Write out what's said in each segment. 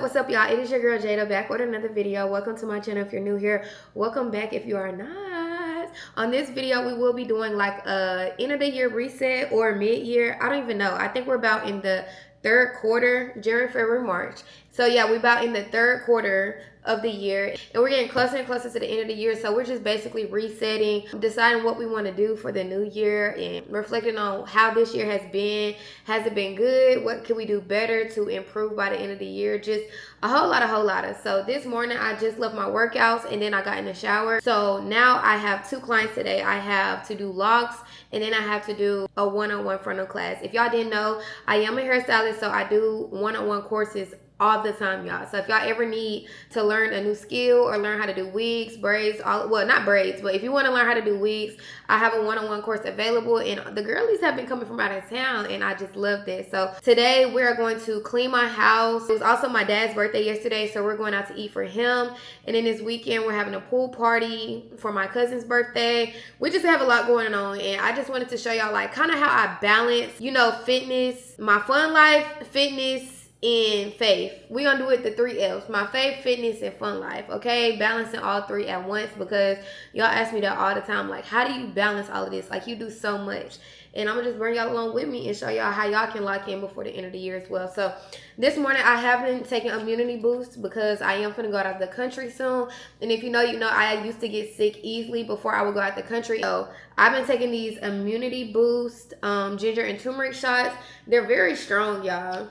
What's up, y'all? It is your girl Jada back with another video. Welcome to my channel if you're new here. Welcome back if you are not. On this video, we will be doing like a end of the year reset or mid-year. I don't even know. I think we're about in the third quarter, January, February, March. So yeah, we're about in the third quarter of the year, and we're getting closer and closer to the end of the year. So we're just basically resetting, deciding what we want to do for the new year, and reflecting on how this year has been. Has it been good? What can we do better to improve by the end of the year? Just a whole lot of. So this morning I just left my workouts and then I got in the shower. So now I have 2 clients today. I have to do locks, and then I have to do a one-on-one frontal class. If y'all didn't know, I am a hairstylist, so I do one-on-one courses all the time, y'all. So if y'all ever need to learn a new skill or learn how to do wigs, braids, well, not braids, but if you want to learn how to do wigs, I have a one-on-one course available, and the girlies have been coming from out of town, and I just love this. So today we're going to clean my house. It was also my dad's birthday yesterday, so we're going out to eat for him. And then this weekend we're having a pool party for my cousin's birthday. We just have a lot going on, and I just wanted to show y'all like kind of how I balance, you know, fitness, my fun life, fitness, and faith. We're gonna do it the 3 F's: my faith, fitness, and fun life. Okay, balancing all 3 at once, because y'all ask me that all the time, like, how do you balance all of this? Like, you do so much. And I'm gonna just bring y'all along with me and show y'all how y'all can lock in before the end of the year as well. So this morning I have been taking immunity boost because I am gonna go out of the country soon. And if you know, you know, I used to get sick easily before I would go out the country. So I've been taking these immunity boost ginger and turmeric shots. They're very strong, y'all.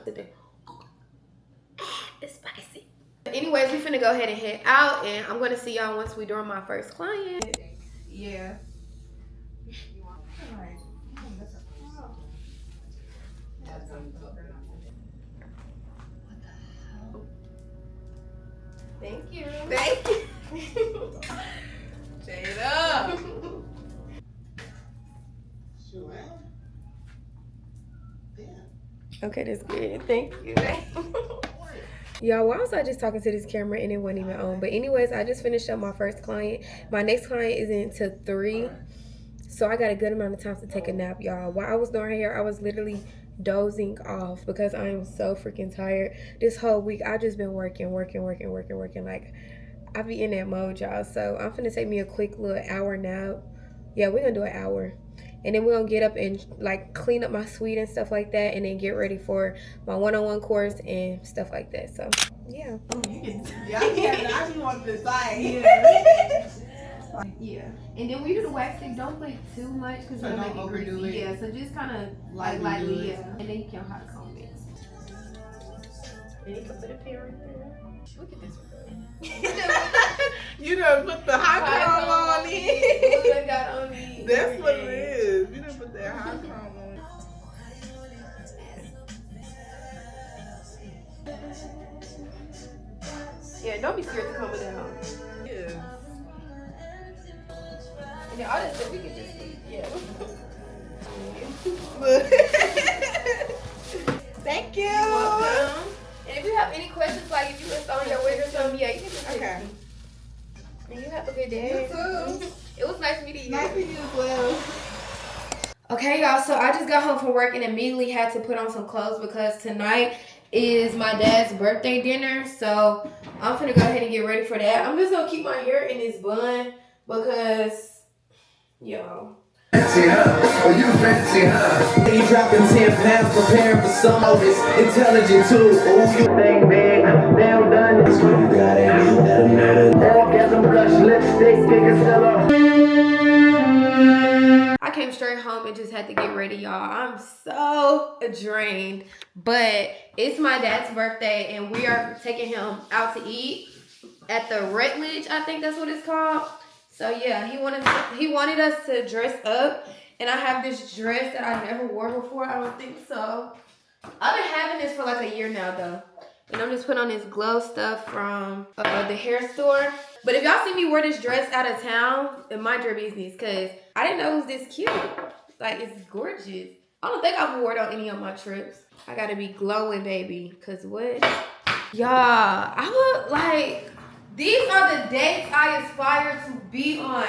It's spicy. Anyways, we finna go ahead and head out, and I'm gonna see y'all once we do my first client. Yeah. Thank you. Thank you. Jada. Okay, that's good. Thank you. Y'all, why was I just talking to this camera and it wasn't even on? But anyways, I just finished up my first client. My next client is into 3. So I got a good amount of time to take a nap, y'all. While I was doing her hair, I was literally dozing off because I am so freaking tired. This whole week, I've just been working. Like, I be in that mode, y'all. So I'm finna take me a quick little hour nap. Yeah, we're gonna do an hour. And then we're gonna get up and like clean up my suite and stuff like that, and then get ready for my one-on-one course and stuff like that. So yeah. Yeah, I just want to decide. Yeah. And then when you do the wax thing, don't put too much because it'll make it greasy. Yeah, so just kind of lightly, yeah. And then you can hot comb it. And you can put a pin right there. Look at this one. You done put the hot comb on it. Look, I got on me. That's what it is. You done put that hot comb on it. Yeah, don't be scared to comb it down. Yeah. And then all this stuff we can just eat. Yeah. Thank you. Welcome. And if you have any questions, like if you was on your wig or something, yeah, you can just okay. And you have a good day. You too. It was nice meeting you. Nice meeting you as well. Okay, y'all, so I just got home from work and immediately had to put on some clothes because tonight is my dad's birthday dinner. So I'm finna go ahead and get ready for that. I'm just gonna keep my hair in this bun because, yo. Fancy her, or you fancy her. You dropping 10 pounds, preparing for some of this. Intelligent too. Ooh, you think big, damn done. That's what you got it. Let them know that. Orgasm, blush, lipstick, stick and still. I came straight home and just had to get ready, y'all. I'm so drained, but it's my dad's birthday and we are taking him out to eat at the Rutledge, I think that's what it's called. So yeah, he wanted us to dress up, and I have this dress that I never wore before. I don't think so. I've been having this for like a year now though, And I'm just putting on this glow stuff from the hair store. But if y'all see me wear this dress out of town, it mind your business, because I didn't know it was this cute. Like, it's gorgeous. I don't think I've worn it on any of my trips. I gotta be glowing, baby, because what? Y'all, I look like, these are the dates I aspire to be on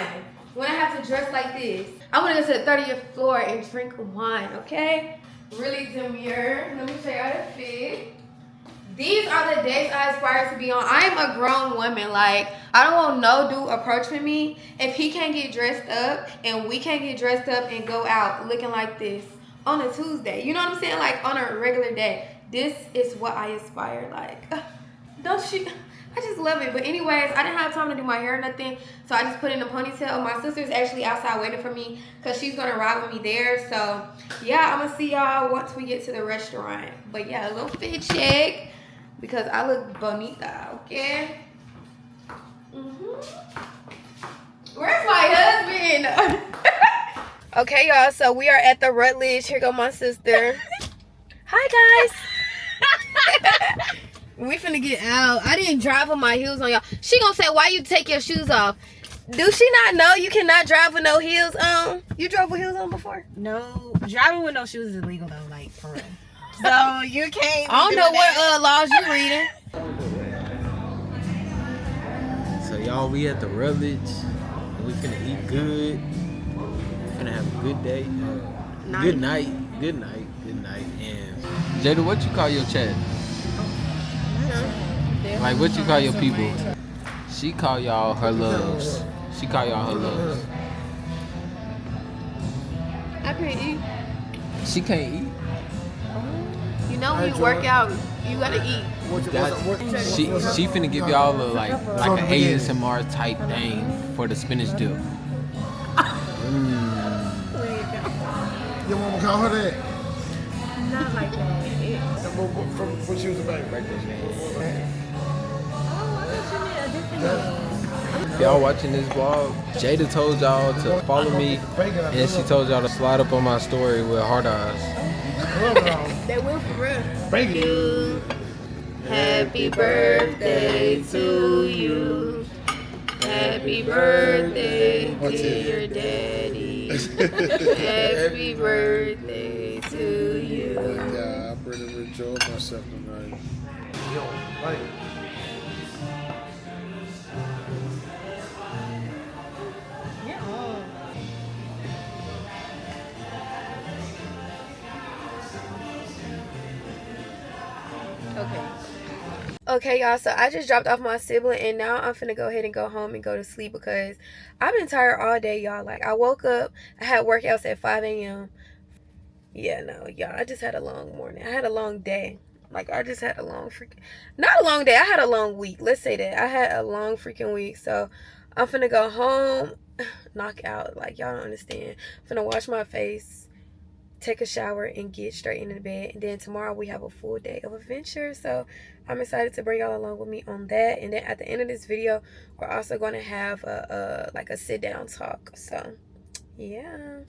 when I have to dress like this. I want to go to the 30th floor and drink wine, okay? Really demure. Let me show you how to fit. These are the dates I aspire to be on. I am a grown woman. Like, I don't want no dude approaching me if he can't get dressed up and we can't get dressed up and go out looking like this on a Tuesday. You know what I'm saying? Like, on a regular day. This is what I aspire like. Don't you? I just love it. But anyways, I didn't have time to do my hair or nothing, so I just put in a ponytail. My sister's actually outside waiting for me because she's going to ride with me there. So, yeah, I'm going to see y'all once we get to the restaurant. But, yeah, a little fit check because I look bonita, okay? Where's my husband? Okay, y'all, so we are at the Rutledge. Here go my sister. Hi, guys. We finna get out. I didn't drive with my heels on, y'all. She gonna say, why you take your shoes off? Do she not know you cannot drive with no heels on? You drove with heels on before? No, driving with no shoes is illegal though, like for real. So you can't. I don't know what laws you reading. So y'all, we at the Rutledge. We finna eat good. We finna have a good day. Good night. Good night. Good night. And Jada, what you call your chat? Like, what you call your people? She call y'all her loves. She call y'all her loves. I can't eat. She can't eat. You know when you work out, you gotta eat. She finna give y'all like an ASMR type thing for the spinach dip. Your mama call her that? Not like that. When she was a baby. If y'all watching this vlog, Jada told y'all to follow me, and she told y'all to slide up on my story with hard eyes. They will for real. Thank you. Happy birthday to you. Happy birthday to your daddy. Happy birthday to you. Yeah, I really enjoyed myself tonight. Yo, right. Okay, y'all, so I just dropped off my sibling and now I'm finna go ahead and go home and go to sleep because I've been tired all day, y'all. Like, I woke up, I had workouts at 5 a.m. Yeah, no, y'all, I just had a long morning. I had a long day. Like, I just had a long not a long day, I had a long week. Let's say that. I had a long freaking week. So, I'm finna go home, knock out. Like, y'all don't understand. I'm finna wash my face, take a shower, and get straight into bed. And then tomorrow we have a full day of adventure. So, I'm excited to bring y'all along with me on that. And then at the end of this video, we're also going to have a sit down talk. So, yeah.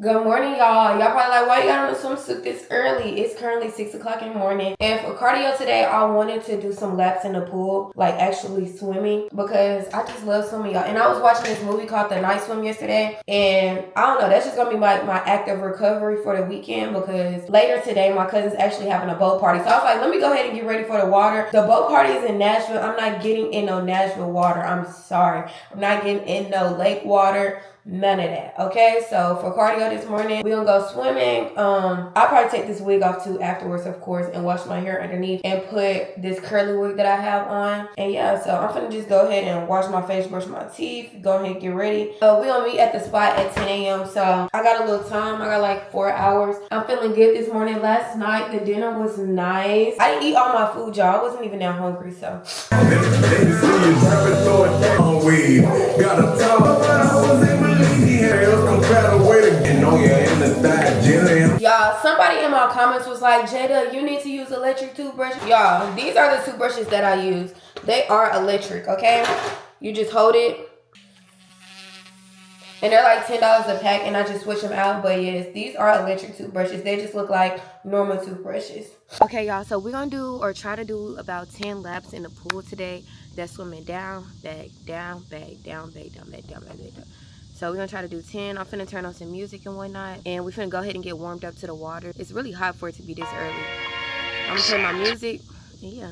Good morning, y'all. Y'all probably like, why you got on a swimsuit this early? It's currently 6 o'clock in the morning. And for cardio today, I wanted to do some laps in the pool, like actually swimming, because I just love swimming, y'all. And I was watching this movie called The Night Swim yesterday. And I don't know, that's just going to be my active recovery for the weekend, because later today, my cousin's actually having a boat party. So I was like, let me go ahead and get ready for the water. The boat party is in Nashville. I'm not getting in no Nashville water. I'm sorry. I'm not getting in no lake water. None of that. Okay, so for cardio this morning, we're gonna go swimming. I'll probably take this wig off too afterwards, of course, and wash my hair underneath and put this curly wig that I have on. And yeah, so I'm gonna just go ahead and wash my face, brush my teeth, go ahead and get ready. We're gonna meet at the spot at 10 a.m. So I got a little time. I got like 4 hours. I'm feeling good this morning. Last night the dinner was nice. I didn't eat all my food, y'all. I wasn't even that hungry, so. Y'all, somebody in my comments was like, Jada, you need to use electric toothbrush. Y'all, these are the toothbrushes that I use. They are electric, okay? You just hold it And they're like $10 a pack, and I just switch them out. But yes, these are electric toothbrushes. They just look like normal toothbrushes. Okay, y'all, so we're gonna do or try to do about 10 laps in the pool today. That's swimming down, back, down, back, down, back, down, back, down, back, back, down. So we're gonna try to do 10. I'm finna turn on some music and whatnot, and we're finna go ahead and get warmed up to the water. It's really hot for it to be this early. I'm gonna play my music. Yeah.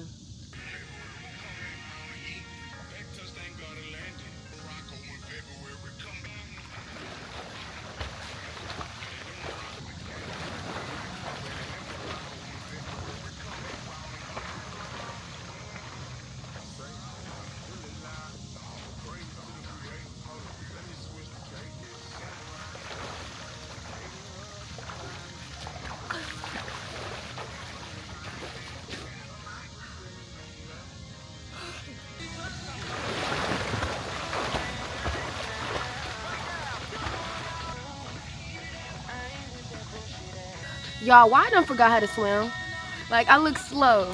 Y'all, why I done forgot how to swim? Like, I look slow.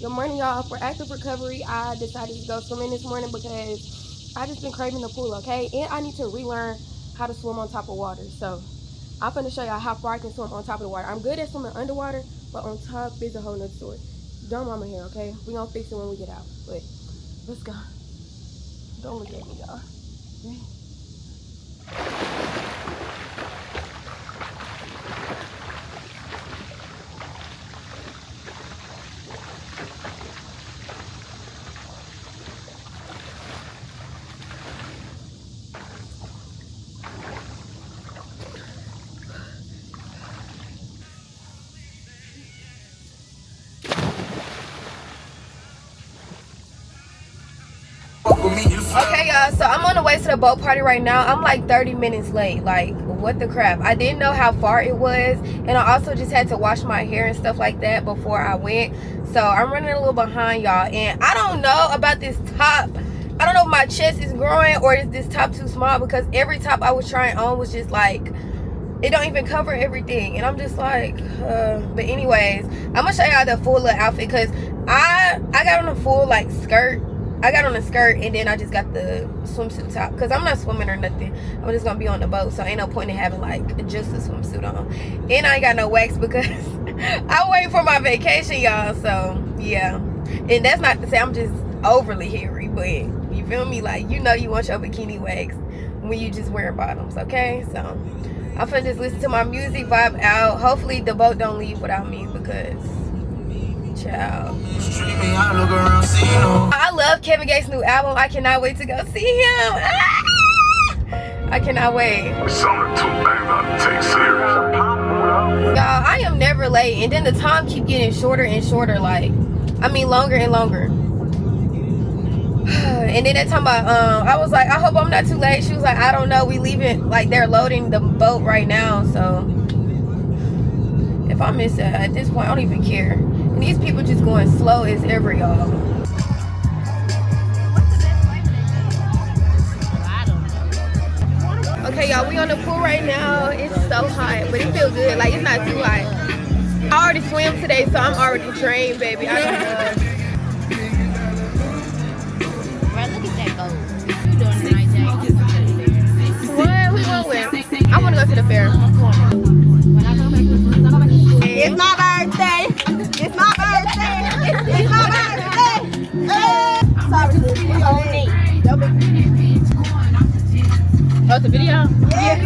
Good morning, y'all. For active recovery, I decided to go swimming this morning because I just been craving the pool, okay? And I need to relearn how to swim on top of water. So I'm gonna show y'all how far I can swim on top of the water. I'm good at swimming underwater, but on top is a whole nother story. Don't mama here, okay? We gonna fix it when we get out. But let's go. Don't look at me, y'all. Okay? Okay, y'all, so I'm on the way to the boat party right now. I'm like 30 minutes late. Like, what the crap? I didn't know how far it was, and I also just had to wash my hair and stuff like that before I went. So I'm running a little behind, y'all, and I don't know about this top. I don't know if my chest is growing or is this top too small, because every top I was trying on was just like, it don't even cover everything, and I'm just like, but anyways, I'm gonna show y'all the full little outfit, because I got on a full like skirt. I got on a skirt, and then I just got the swimsuit top, because I'm not swimming or nothing. I'm just gonna be on the boat, so ain't no point in having like just a swimsuit on. And I ain't got no wax because I wait for my vacation, y'all. So yeah, and that's not to say I'm just overly hairy, but you feel me? Like, you know, you want your bikini wax when you just wear bottoms, okay? So I'm finna just listen to my music, vibe out. Hopefully the boat don't leave without me, because child, I love Kevin Gates' new album. I cannot wait to go see him. Ah! I cannot wait. Some two things I take serious. Y'all, I am never late, and then the time keep getting shorter and shorter. Like, I mean, longer and longer. And then that time I was like, I hope I'm not too late. She was like, I don't know. We leaving, like, they're loading the boat right now. So if I miss it at this point, I don't even care. And these people just going slow as ever, y'all. Okay, y'all, we on the pool right now. It's so hot, but it feels good. Like, it's not too hot. I already swam today, so I'm already trained, baby. I don't know. Right, look at that boat. You doing the right thing. What? Who you going with? I want to go to the fair. It's my birthday. It's my birthday. It's my birthday. Sorry, sis. Oh, it's a video? Yeah.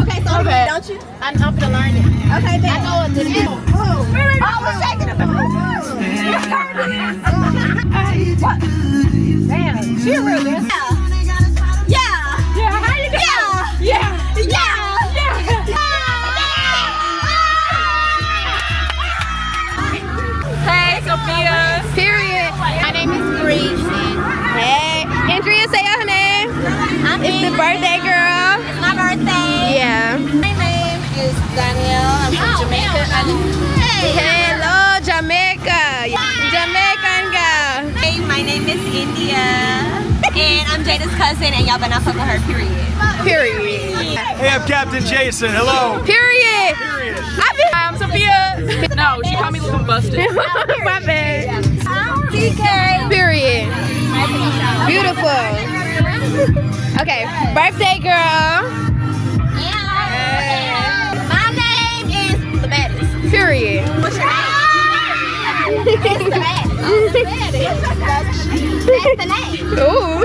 Okay, so Okay. don't you? I'm gonna learn it. Okay, then. I know it's a video. Oh, we're shaking it. What? Damn, she a real dancer. Yeah. Yeah, how you doing? Yeah. Yeah. Yeah. Hey, Sophia. Period. My name is Bree. Hey, Andrea, say her name. It's the birthday girl. It's my birthday. Yeah. My name is Danielle. I'm from Jamaica. Hello, Jamaica. Jamaican girl. Hey, my name is India, and I'm Jada's cousin, and y'all better not fuck with her, period. Period. Hey, I'm Captain Jason. Hello. Period. I'm Sophia. No, she called me Little Busted. My bad. DK. Period. Beautiful. Okay, birthday girl. My name is the baddest. Period. What's your name? It's the baddest. Oh, the baddest. That's the name. Ooh.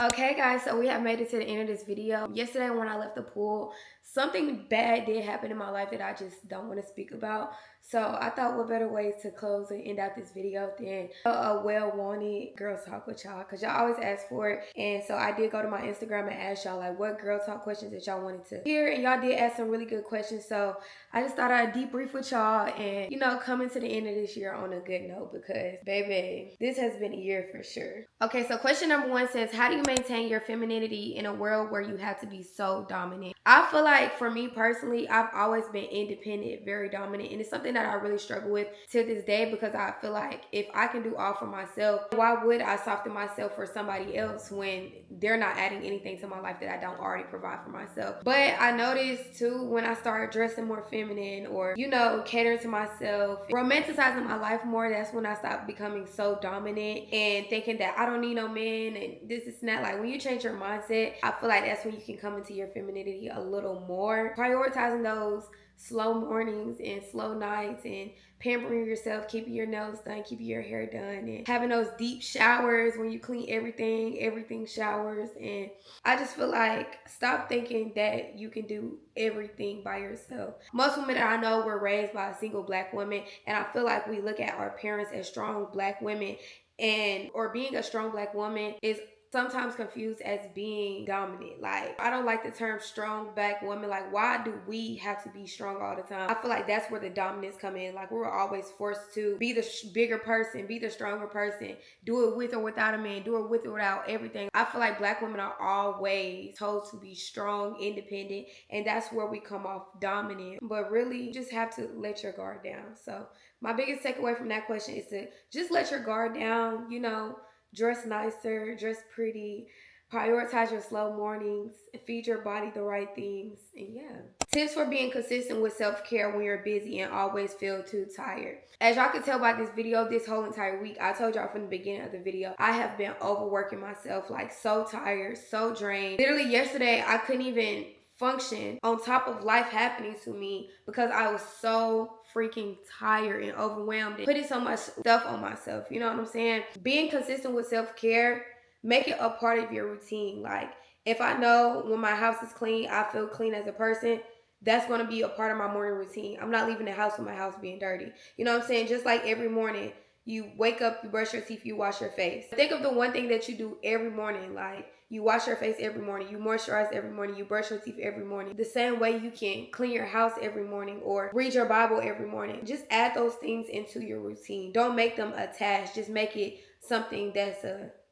Okay guys, so we have made it to the end of this video. Yesterday when I left the pool, something bad did happen in my life that I just don't want to speak about. So I thought what better ways to close and end out this video than a well-wanted girl talk with y'all, because y'all always ask for it. And so I did go to my Instagram and ask y'all like what girl talk questions that y'all wanted to hear, and y'all did ask some really good questions. So I just thought I'd debrief with y'all and, you know, coming to the end of this year on a good note, because baby, this has been a year for sure. Okay, so question number 1 says, how do you maintain your femininity in a world where you have to be so dominant? I feel like for me personally, I've always been independent, very dominant, and it's something that I really struggle with to this day, because I feel like if I can do all for myself, why would I soften myself for somebody else when they're not adding anything to my life that I don't already provide for myself? But I noticed too, when I started dressing more feminine, or, you know, catering to myself, romanticizing my life more, that's when I stopped becoming so dominant and thinking that I don't need no man and this is not. Like, when you change your mindset, I feel like that's when you can come into your femininity a little more, prioritizing those slow mornings and slow nights and pampering yourself, keeping your nails done, keeping your hair done, and having those deep showers when you clean everything showers. And I just feel like stop thinking that you can do everything by yourself. Most women that I know were raised by a single black woman, and I feel like we look at our parents as strong black women, and or being a strong black woman is sometimes confused as being dominant. Like, I don't like the term strong black woman. Like, why do we have to be strong all the time? I feel like that's where the dominance come in. Like, we're always forced to be the bigger person, be the stronger person, do it with or without a man, do it with or without everything. I feel like black women are always told to be strong, independent, and that's where we come off dominant. But really, you just have to let your guard down. So my biggest takeaway from that question is to just let your guard down, you know, dress nicer, dress pretty, prioritize your slow mornings, feed your body the right things, and yeah. Tips for being consistent with self-care when you're busy and always feel too tired. As y'all can tell by this video, this whole entire week, I told y'all from the beginning of the video, I have been overworking myself, like so tired, so drained. Literally yesterday, I couldn't even function on top of life happening to me because I was so freaking tired and overwhelmed and putting so much stuff on myself. You know what I'm saying? Being consistent with self-care, make it a part of your routine. Like, if I know when my house is clean, I feel clean as a person, that's going to be a part of my morning routine. I'm not leaving the house with my house being dirty. You know what I'm saying? Just like every morning, you wake up, you brush your teeth, you wash your face. Think of the one thing that you do every morning. Like, you wash your face every morning, you moisturize every morning, you brush your teeth every morning. The same way you can clean your house every morning or read your Bible every morning. Just add those things into your routine. Don't make them a task. Just make it something that's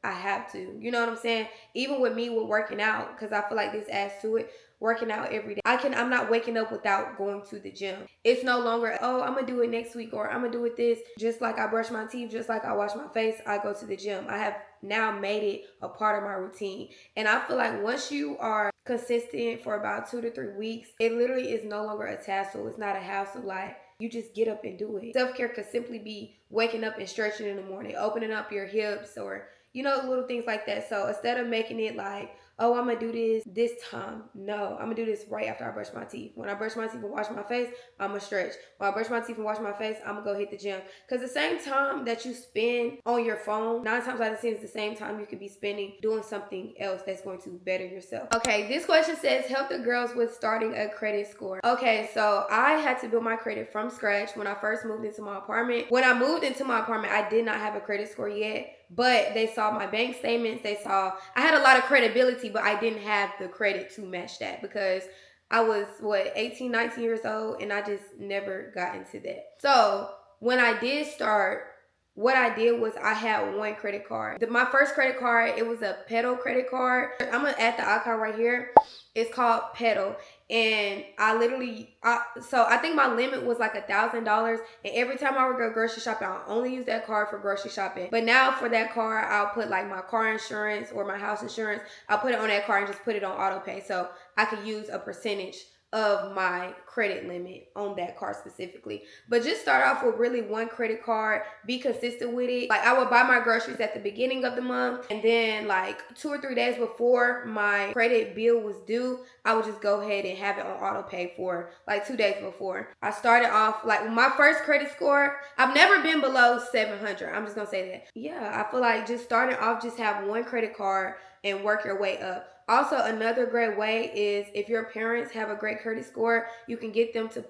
I have to. You know what I'm saying? Even with me with working out, because I feel like this adds to it. Working out every day. I'm not waking up without going to the gym. It's no longer, oh, I'm gonna do it next week, or I'm gonna do it this. Just like I brush my teeth, just like I wash my face, I go to the gym. I have now made it a part of my routine. And I feel like once you are consistent for about 2 to 3 weeks, it literally is no longer a tassel. It's not a hassle. Like, you just get up and do it. Self-care could simply be waking up and stretching in the morning, opening up your hips, or, you know, little things like that. So instead of making it like, oh, I'm gonna do this time. No, I'm gonna do this right after I brush my teeth. When I brush my teeth and wash my face, I'm gonna stretch. When I brush my teeth and wash my face, I'm gonna go hit the gym. Because the same time that you spend on your phone, 9 times out of 10 is the same time you could be spending doing something else that's going to better yourself. Okay, this question says, help the girls with starting a credit score. Okay, so I had to build my credit from scratch when I first moved into my apartment. When I moved into my apartment, I did not have a credit score yet, but they saw my bank statements. They saw I had a lot of credibility, but I didn't have the credit to match that because I was 18, 19 years old, and I just never got into that. So when I did start, what I did was I had one credit card. My first credit card, it was a pedal credit card. I'm gonna add the icon right here. It's called pedal. And I think my limit was like $1,000. And every time I would go grocery shopping, I'll only use that card for grocery shopping. But now for that card, I'll put like my car insurance or my house insurance. I'll put it on that card and just put it on auto pay. So I could use a percentage of my credit limit on that card specifically. But just start off with really one credit card, be consistent with it. Like I would buy my groceries at the beginning of the month, and then like 2 or 3 days before my credit bill was due, I would just go ahead and have it on auto pay for like 2 days before. I started off like my first credit score, I've never been below 700. I'm just gonna say that. Yeah, I feel like just starting off, just have one credit card and work your way up. Also, another great way is if your parents have a great credit score, you can get them to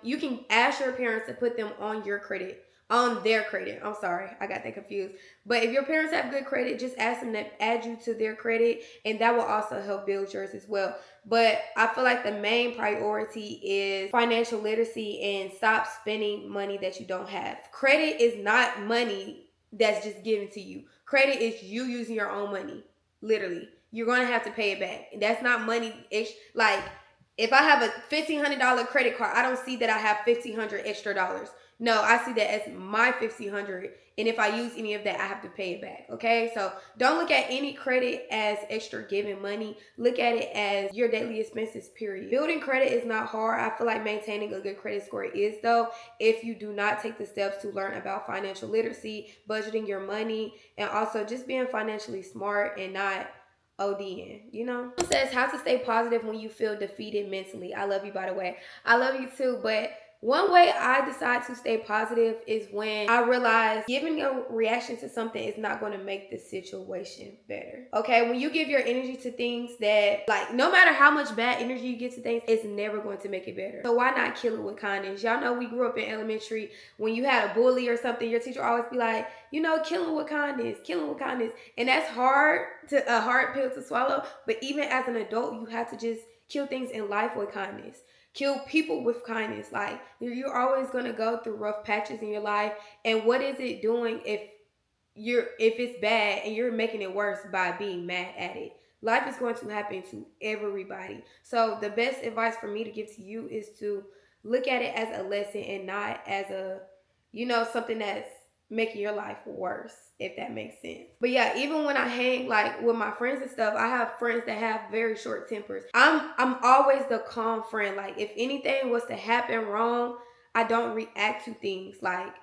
you can ask your parents to put them on their credit. I'm sorry, I got that confused. But if your parents have good credit, just ask them to add you to their credit, and that will also help build yours as well. But I feel like the main priority is financial literacy and stop spending money that you don't have. Credit is not money that's just given to you. Credit is you using your own money, literally. You're going to have to pay it back. That's not money. Like, if I have a $1,500 credit card, I don't see that I have $1,500 extra dollars. No, I see that as my $1,500. And if I use any of that, I have to pay it back. Okay? So don't look at any credit as extra giving money. Look at it as your daily expenses, period. Building credit is not hard. I feel like maintaining a good credit score is, though, if you do not take the steps to learn about financial literacy, budgeting your money, and also just being financially smart and not ODing, you know? It says how to stay positive when you feel defeated mentally. I love you, by the way. I love you too, but one way I decide to stay positive is when I realize giving a reaction to something is not going to make the situation better. Okay, when you give your energy to things that, like, no matter how much bad energy you give to things, it's never going to make it better. So why not kill it with kindness? Y'all know we grew up in elementary. When you had a bully or something, your teacher always be like, you know, killing with kindness, killing with kindness. And that's a hard pill to swallow. But even as an adult, you have to just kill things in life with kindness. Kill people with kindness. Like, you're always going to go through rough patches in your life. And what is it doing if it's bad and you're making it worse by being mad at it? Life is going to happen to everybody. So the best advice for me to give to you is to look at it as a lesson and not as something that's making your life worse, if that makes sense. But yeah, even when I hang like with my friends and stuff, I have friends that have very short tempers. I'm always the calm friend. Like, if anything was to happen wrong, I don't react to things. Like,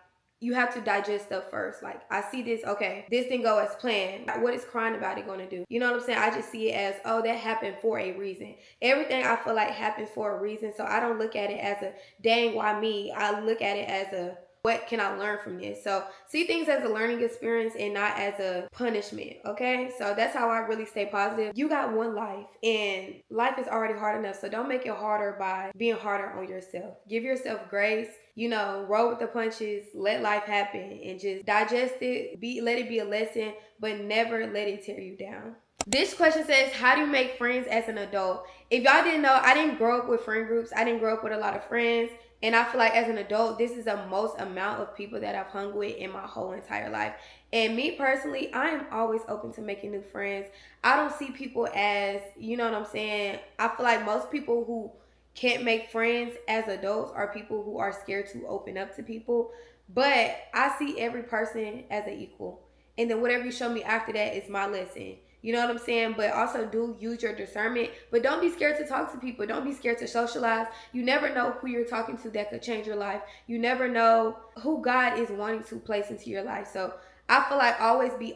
you have to digest stuff first. Like, I see this, okay, this didn't go as planned. What is crying about it going to do? You know what I'm saying? I just see it as, oh, that happened for a reason. Everything I feel like happens for a reason. So I don't look at it as a, dang, why me? I look at it as a, what can I learn from this? So see things as a learning experience and not as a punishment, okay? So that's how I really stay positive. You got one life, and life is already hard enough, so don't make it harder by being harder on yourself. Give yourself grace, roll with the punches, let life happen, and just digest it, let it be a lesson, but never let it tear you down. This question says, how do you make friends as an adult? If y'all didn't know, I didn't grow up with friend groups. I didn't grow up with a lot of friends. And I feel like as an adult, this is the most amount of people that I've hung with in my whole entire life. And me personally, I am always open to making new friends. I don't see people as, you know what I'm saying? I feel like most people who can't make friends as adults are people who are scared to open up to people. But I see every person as an equal. And then whatever you show me after that is my lesson. You know what I'm saying? But also do use your discernment. But don't be scared to talk to people. Don't be scared to socialize. You never know who you're talking to that could change your life. You never know who God is wanting to place into your life. So I feel like always be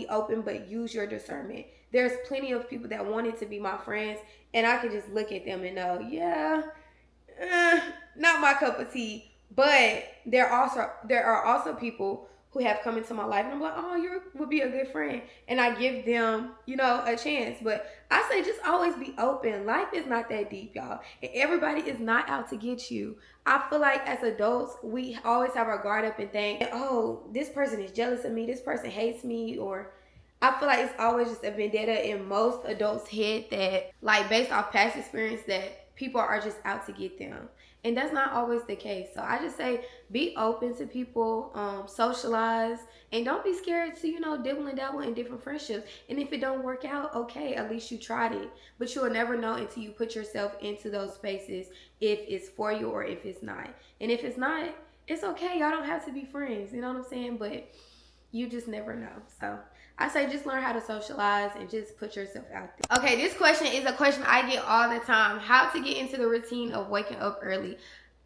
open, but use your discernment. There's plenty of people that wanted to be my friends, and I could just look at them and know, yeah, not my cup of tea. But there are also people who have come into my life and I'm like, oh, you would be a good friend, and I give them, a chance. But I say just always be open. Life is not that deep, y'all, and everybody is not out to get you. I feel like as adults, we always have our guard up and think, oh, this person is jealous of me, this person hates me, or I feel like it's always just a vendetta in most adults' head that, like, based off past experience, that people are just out to get them. And that's not always the case. So I just say be open to people, socialize, and don't be scared to, dibble and dabble in different friendships. And if it don't work out, okay, at least you tried it. But you will never know until you put yourself into those spaces if it's for you or if it's not. And if it's not, it's okay. Y'all don't have to be friends. You know what I'm saying? But you just never know. So I say just learn how to socialize and just put yourself out there. Okay, this question is a question I get all the time. How to get into the routine of waking up early.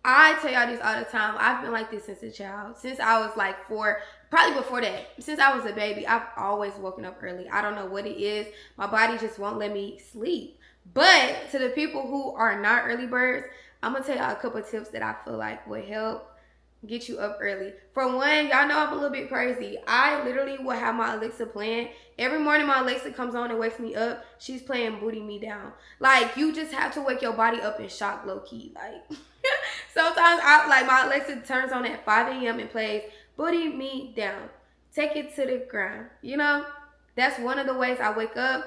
I tell y'all this all the time. I've been like this since a child. Since I was like 4, probably before that. Since I was a baby, I've always woken up early. I don't know what it is. My body just won't let me sleep. But to the people who are not early birds, I'm going to tell y'all a couple of tips that I feel like would help get you up early. For one, y'all know I'm a little bit crazy. I literally will have my Alexa playing. Every morning my Alexa comes on and wakes me up. She's playing Booty Me Down. Like, you just have to wake your body up in shock, low key. Like, sometimes my Alexa turns on at 5 a.m. and plays Booty Me Down. Take it to the ground. That's one of the ways I wake up.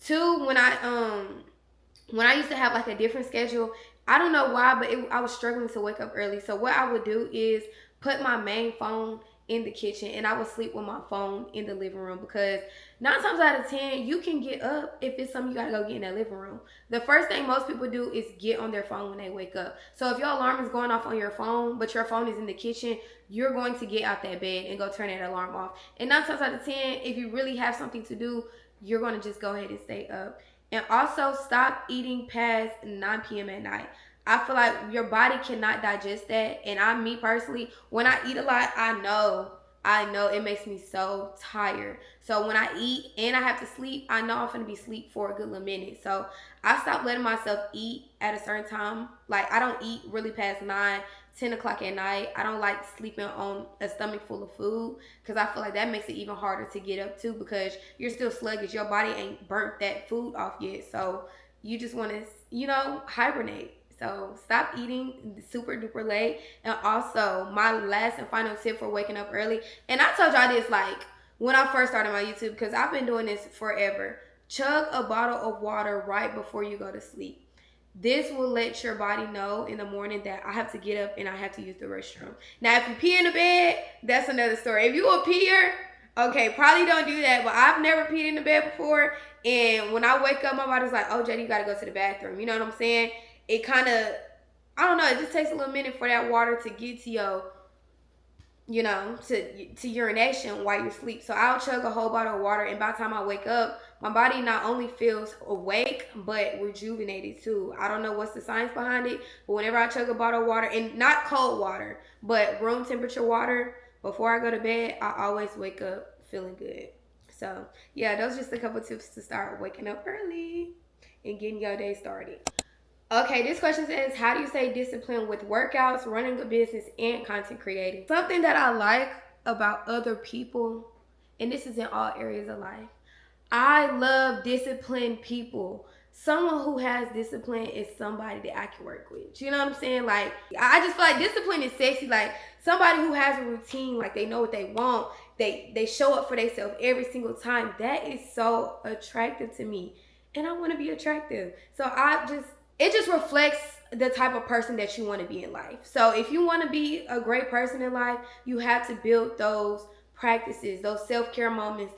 2, when I used to have like a different schedule, I don't know why, but I was struggling to wake up early. So what I would do is put my main phone in the kitchen and I would sleep with my phone in the living room, because 9 times out of 10, you can get up if it's something you gotta go get in that living room. The first thing most people do is get on their phone when they wake up. So if your alarm is going off on your phone, but your phone is in the kitchen, you're going to get out that bed and go turn that alarm off. And 9 times out of 10, if you really have something to do, you're going to just go ahead and stay up. And also stop eating past 9 p.m. at night. I feel like your body cannot digest that. And me personally, when I eat a lot, I know it makes me so tired. So when I eat and I have to sleep, I know I'm going to be asleep for a good little minute. So I stopped letting myself eat at a certain time. Like, I don't eat really past 9, 10 o'clock at night. I don't like sleeping on a stomach full of food, because I feel like that makes it even harder to get up too, because you're still sluggish. Your body ain't burnt that food off yet. So you just want to, hibernate. So stop eating super duper late. And also, my last and final tip for waking up early, and I told y'all this like when I first started my YouTube, because I've been doing this forever. Chug a bottle of water right before you go to sleep. This will let your body know in the morning that I have to get up and I have to use the restroom. Now, if you pee in the bed, that's another story. If you a peer, okay, probably don't do that. But I've never peed in the bed before. And when I wake up, my body's like, oh, Jenny, you got to go to the bathroom. You know what I'm saying? It kind of, I don't know, it just takes a little minute for that water to get to your, to urination while you sleep. So I'll chug a whole bottle of water, and by the time I wake up, my body not only feels awake, but rejuvenated too. I don't know what's the science behind it, but whenever I chug a bottle of water, and not cold water, but room temperature water, before I go to bed, I always wake up feeling good. So yeah, those are just a couple tips to start waking up early and getting your day started. Okay, this question says, how do you stay disciplined with workouts, running a business, and content creating? Something that I like about other people, and this is in all areas of life, I love disciplined people. Someone who has discipline is somebody that I can work with. You know what I'm saying? Like, I just feel like discipline is sexy. Like, somebody who has a routine, like they know what they want. They show up for themselves every single time. That is so attractive to me. And I want to be attractive. So it just reflects the type of person that you want to be in life. So if you want to be a great person in life, you have to build those practices, those self-care moments,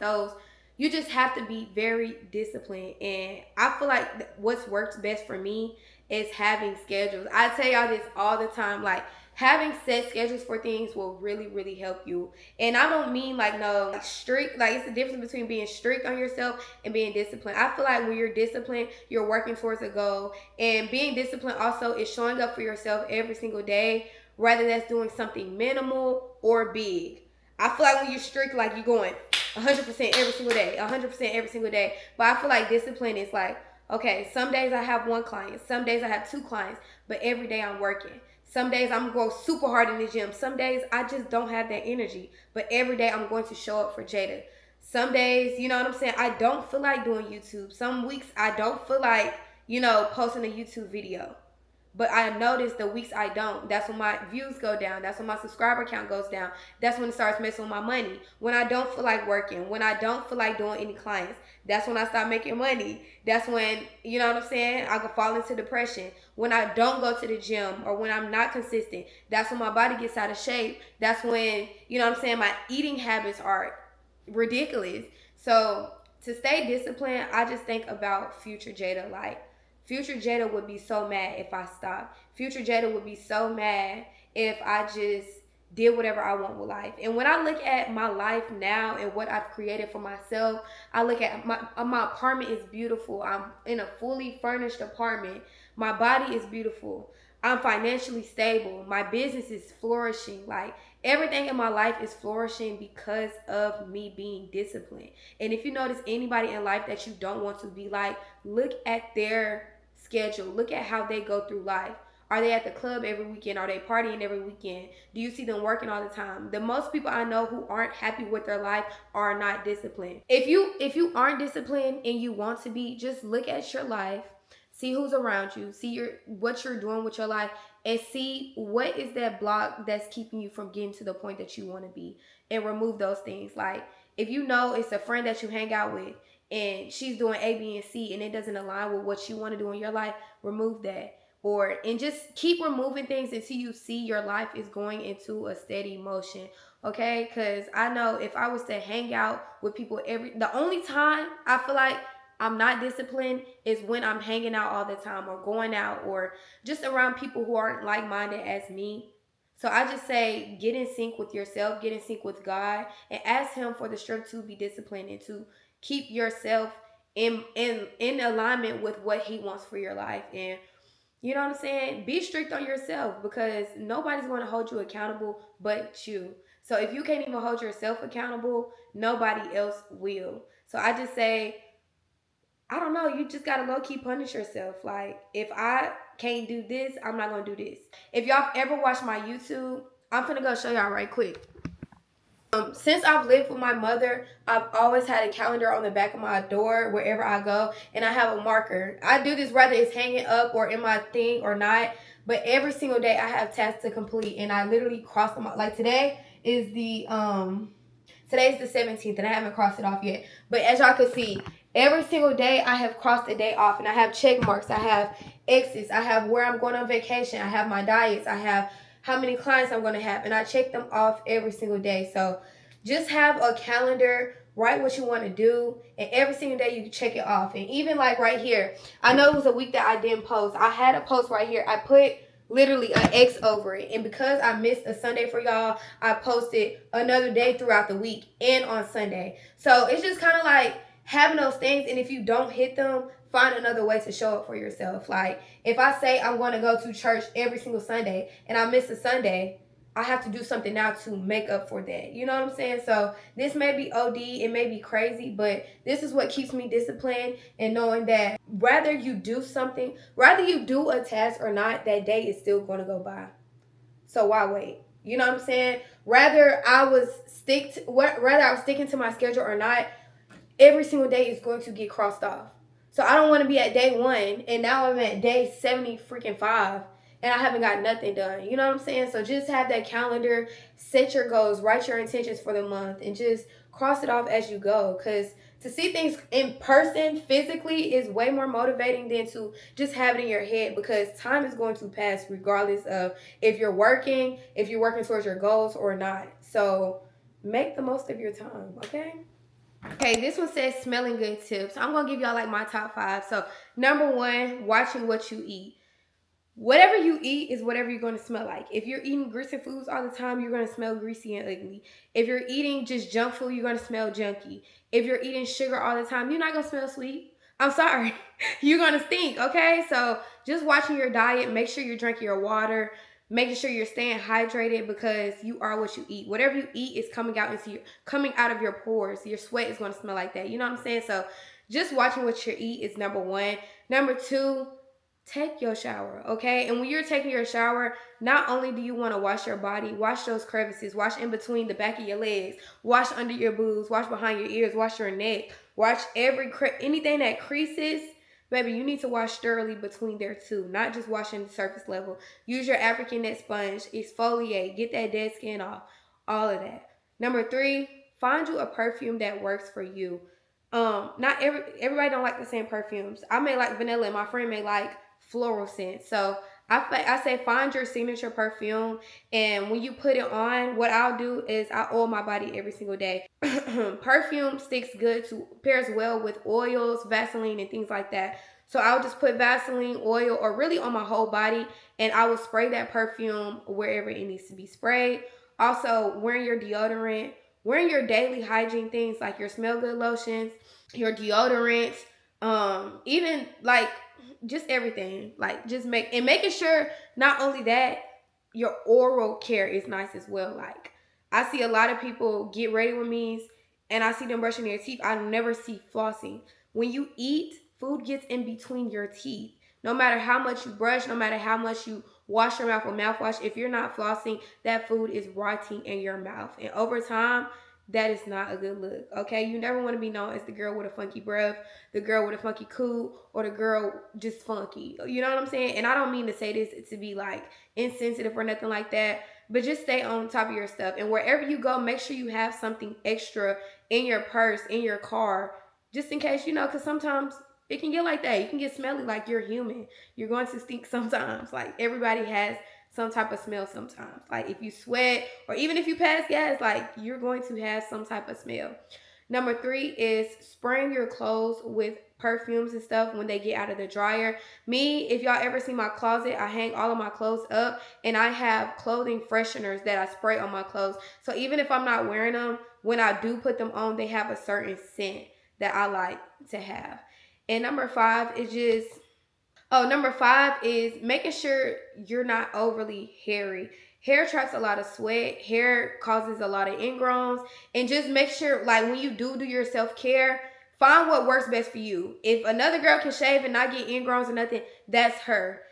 you just have to be very disciplined. And I feel like what's worked best for me is having schedules. I tell y'all this all the time. Like, having set schedules for things will really, really help you. And I don't mean like no strict, like it's the difference between being strict on yourself and being disciplined. I feel like when you're disciplined, you're working towards a goal. And being disciplined also is showing up for yourself every single day, whether that's doing something minimal or big. I feel like when you're strict, like you're going 100% every single day, 100% every single day. But I feel like discipline is like, okay, some days I have one client, some days I have two clients, but every day I'm working. Some days I'm going to go super hard in the gym. Some days I just don't have that energy, but every day I'm going to show up for Jada. Some days, you know what I'm saying, I don't feel like doing YouTube. Some weeks I don't feel like, posting a YouTube video. But I notice the weeks I don't, that's when my views go down. That's when my subscriber count goes down. That's when it starts messing with my money. When I don't feel like working, when I don't feel like doing any clients, that's when I start making money. That's when, you know what I'm saying, I could fall into depression. When I don't go to the gym or when I'm not consistent, that's when my body gets out of shape. That's when, you know what I'm saying, my eating habits are ridiculous. So to stay disciplined, I just think about future Jada. Like, future Jada would be so mad if I stopped. Future Jada would be so mad if I just did whatever I want with life. And when I look at my life now and what I've created for myself, I look at my apartment is beautiful. I'm in a fully furnished apartment. My body is beautiful. I'm financially stable. My business is flourishing. Like, everything in my life is flourishing because of me being disciplined. And if you notice anybody in life that you don't want to be like, look at their schedule. Look at how they go through life. Are they at the club every weekend? Are they partying every weekend? Do you see them working all the time? The most people I know who aren't happy with their life are not disciplined. If you aren't disciplined and you want to be, just look at your life, see who's around you, see what you're doing with your life, and see what is that block that's keeping you from getting to the point that you want to be, and remove those things. Like, if you know it's a friend that you hang out with and she's doing A, B, and C and it doesn't align with what you want to do in your life, remove that. And just keep removing things until you see your life is going into a steady motion. Okay? Because I know if I was to hang out with people the only time I feel like I'm not disciplined is when I'm hanging out all the time or going out or just around people who aren't like-minded as me. So I just say, get in sync with yourself, get in sync with God, and ask Him for the strength to be disciplined and to keep yourself in alignment with what He wants for your life. And you know what I'm saying? Be strict on yourself, because nobody's going to hold you accountable but you. So if you can't even hold yourself accountable, nobody else will. So I just say, I don't know, you just gotta low-key punish yourself. Like, if I can't do this, I'm not gonna do this. If y'all ever watch my YouTube, I'm finna go show y'all right quick. Since I've lived with my mother, I've always had a calendar on the back of my door wherever I go, and I have a marker. I do this whether it's hanging up or in my thing or not, but every single day I have tasks to complete, and I literally cross them off. Like, today's the 17th, and I haven't crossed it off yet. But as y'all can see, every single day I have crossed a day off, and I have check marks, I have X's, I have where I'm going on vacation, I have my diets, I have how many clients I'm going to have, and I check them off every single day. So just have a calendar, write what you want to do, and every single day you can check it off. And even like right here, I know it was a week that I didn't post. I had a post right here. I put literally an X over it, and because I missed a Sunday for y'all, I posted another day throughout the week and on Sunday. So it's just kind of like having those things, and if you don't hit them, find another way to show up for yourself. Like, if I say I'm going to go to church every single Sunday and I miss a Sunday, I have to do something now to make up for that. You know what I'm saying? So this may be OD, it may be crazy, but this is what keeps me disciplined, and knowing that whether you do something, whether you do a task or not, that day is still going to go by. So why wait? You know what I'm saying? Whether I was sticking to my schedule or not, every single day is going to get crossed off. So I don't want to be at day 1 and now I'm at day 75 and I haven't got nothing done. You know what I'm saying? So just have that calendar, set your goals, write your intentions for the month, and just cross it off as you go. Because to see things in person, physically, is way more motivating than to just have it in your head, because time is going to pass regardless of if you're working towards your goals or not. So make the most of your time, okay? Okay, this one says smelling good tips. I'm going to give y'all like my top 5. So number 1, watching what you eat. whatever you eat is whatever you're going to smell like. If you're eating greasy foods all the time, you're going to smell greasy and ugly. If you're eating just junk food, you're going to smell junky. If you're eating sugar all the time, you're not going to smell sweet. I'm sorry. You're going to stink, okay? So just watching your diet, make sure you're drinking your water, making sure you're staying hydrated, because you are what you eat. Whatever you eat is coming out of your pores. Your sweat is going to smell like that. You know what I'm saying? So just watching what you eat is number one. Number two, take your shower, okay? And when you're taking your shower, not only do you want to wash your body, wash those crevices, wash in between the back of your legs, wash under your boobs, wash behind your ears, wash your neck, wash anything that creases. Baby, you need to wash thoroughly between there too, not just washing the surface level. Use your African net sponge, exfoliate, get that dead skin off, all of that. Number three, find you a perfume that works for you. Not everybody don't like the same perfumes. I may like vanilla, and my friend may like floral scent. So I say find your signature perfume, and when you put it on, what I'll do is I oil my body every single day. Perfume sticks good pairs well with oils, Vaseline, and things like that. So I'll just put Vaseline, oil, or really on my whole body, and I will spray that perfume wherever it needs to be sprayed. Also, wearing your deodorant, wearing your daily hygiene things like your smell good lotions, your deodorants, even like just everything, like just making sure not only that, your oral care is nice as well. Like I see a lot of people get ready with me and I see them brushing their teeth. I never see flossing. When you eat, food gets in between your teeth. No matter how much you brush, no matter how much you wash your mouth with mouthwash, if you're not flossing, that food is rotting in your mouth, and over time, that is not a good look, okay? You never want to be known as the girl with a funky breath, the girl with a funky coo, or the girl just funky. You know what I'm saying? And I don't mean to say this to be like insensitive or nothing like that, but just stay on top of your stuff. And wherever you go, make sure you have something extra in your purse, in your car, just in case, because sometimes it can get like that. You can get smelly, like you're human. You're going to stink sometimes. Like everybody has some type of smell sometimes. Like if you sweat or even if you pass gas, like you're going to have some type of smell. Number three is spraying your clothes with perfumes and stuff when they get out of the dryer. Me, if y'all ever see my closet, I hang all of my clothes up and I have clothing fresheners that I spray on my clothes. So even if I'm not wearing them, when I do put them on, they have a certain scent that I like to have. And number five is making sure you're not overly hairy. Hair traps a lot of sweat. Hair causes a lot of ingrowns. And just make sure, like, when you do your self-care, find what works best for you. If another girl can shave and not get ingrowns or nothing, that's her.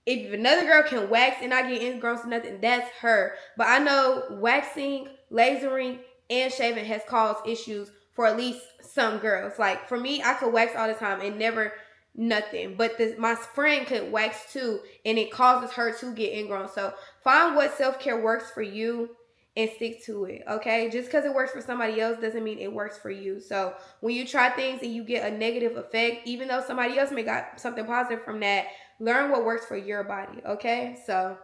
If another girl can wax and not get ingrowns or nothing, that's her. But I know waxing, lasering, and shaving has caused issues for at least some girls. Like, for me, I could wax all the time and never nothing, but my friend could wax too, and it causes her to get ingrown. So find what self-care works for you and stick to it, okay? Just because it works for somebody else doesn't mean it works for you. So when you try things and you get a negative effect, even though somebody else may got something positive from that, learn what works for your body, okay? So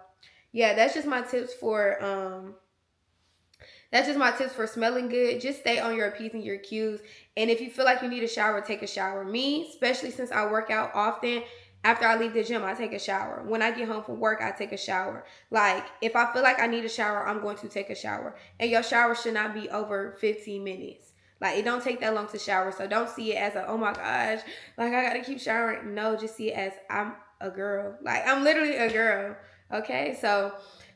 yeah, that's just my tips for smelling good. Just stay on your P's and your Q's. And if you feel like you need a shower, take a shower. Me, especially since I work out often, after I leave the gym, I take a shower. When I get home from work, I take a shower. Like, if I feel like I need a shower, I'm going to take a shower. And your shower should not be over 15 minutes. Like, it don't take that long to shower. So don't see it as oh my gosh, like I got to keep showering. No, just see it as I'm a girl. Like, I'm literally a girl. Okay, so